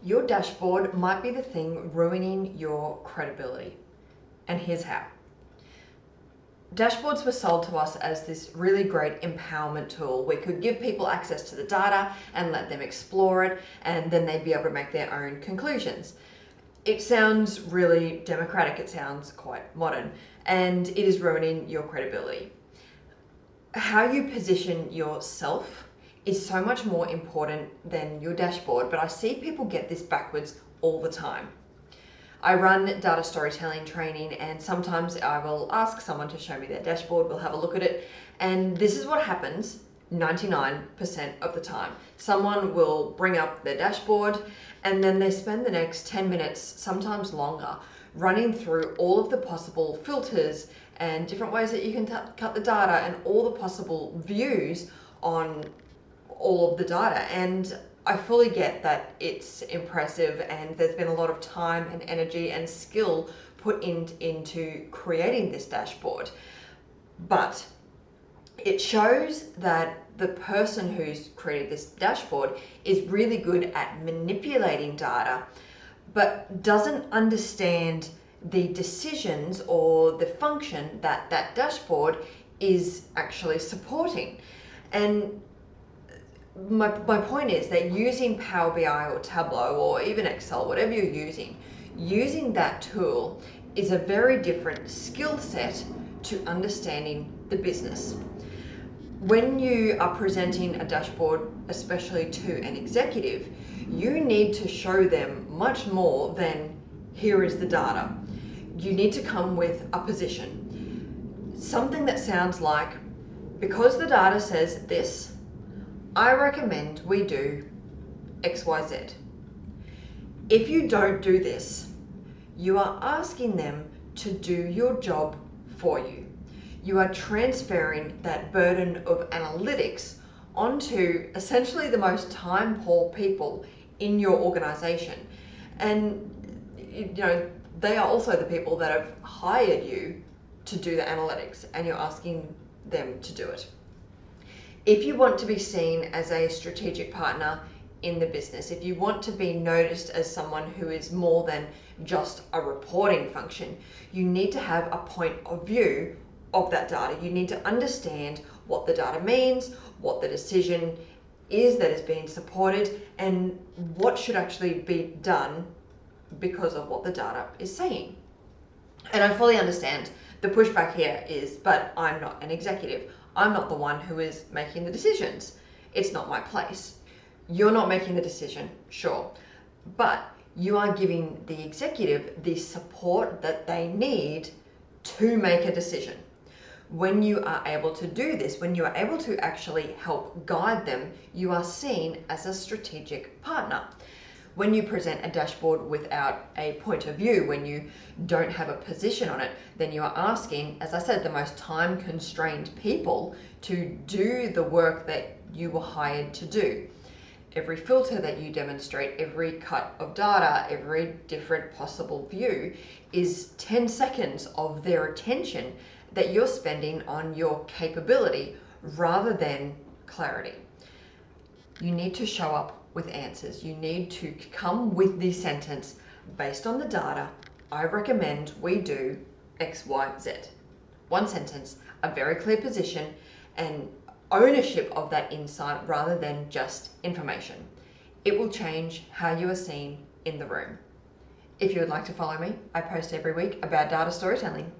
Your dashboard might be the thing ruining your credibility. And here's how. Dashboards were sold to us as this really great empowerment tool. We could give people access to the data and let them explore it, and then they'd be able to make their own conclusions. It sounds really democratic, it sounds quite modern, and it is ruining your credibility. How you position yourself is so much more important than your dashboard, but I see people get this backwards all the time. I run data storytelling training, and sometimes I will ask someone to show me their dashboard, we'll have a look at it, and this is what happens 99% of the time. Someone will bring up their dashboard and then they spend the next 10 minutes, sometimes longer, running through all of the possible filters and different ways that you can cut the data and all the possible views on all of the data. And I fully get that it's impressive and there's been a lot of time and energy and skill put into creating this dashboard. But it shows that the person who's created this dashboard is really good at manipulating data, but doesn't understand the decisions or the function that that dashboard is actually supporting. And my point is that using Power BI or Tableau or even Excel, whatever you're using that tool is a very different skill set to understanding the business. When you are presenting a dashboard, especially to an executive, you need to show them much more than here is the data. You need to come with a position. Something that sounds like, because the data says this, I recommend we do XYZ. If you don't do this, you are asking them to do your job for you. You are transferring that burden of analytics onto essentially the most time poor people in your organization. And they are also the people that have hired you to do the analytics, and you're asking them to do it. If you want to be seen as a strategic partner in the business, if you want to be noticed as someone who is more than just a reporting function, you need to have a point of view of that data. You need to understand what the data means, what the decision is that is being supported, and what should actually be done because of what the data is saying. And I fully understand the pushback here is, but I'm not an executive. I'm not the one who is making the decisions. It's not my place. You're not making the decision, sure, but you are giving the executive the support that they need to make a decision. When you are able to do this, when you are able to actually help guide them, you are seen as a strategic partner. When you present a dashboard without a point of view, when you don't have a position on it, then you are asking, as I said, the most time-constrained people to do the work that you were hired to do. Every filter that you demonstrate, every cut of data, every different possible view is 10 seconds of their attention that you're spending on your capability rather than clarity. You need to show up with answers. You need to come with the sentence, based on the data, I recommend we do XYZ. One sentence, a very clear position, and ownership of that insight rather than just information. It will change how you are seen in the room. If you would like to follow me, I post every week about data storytelling.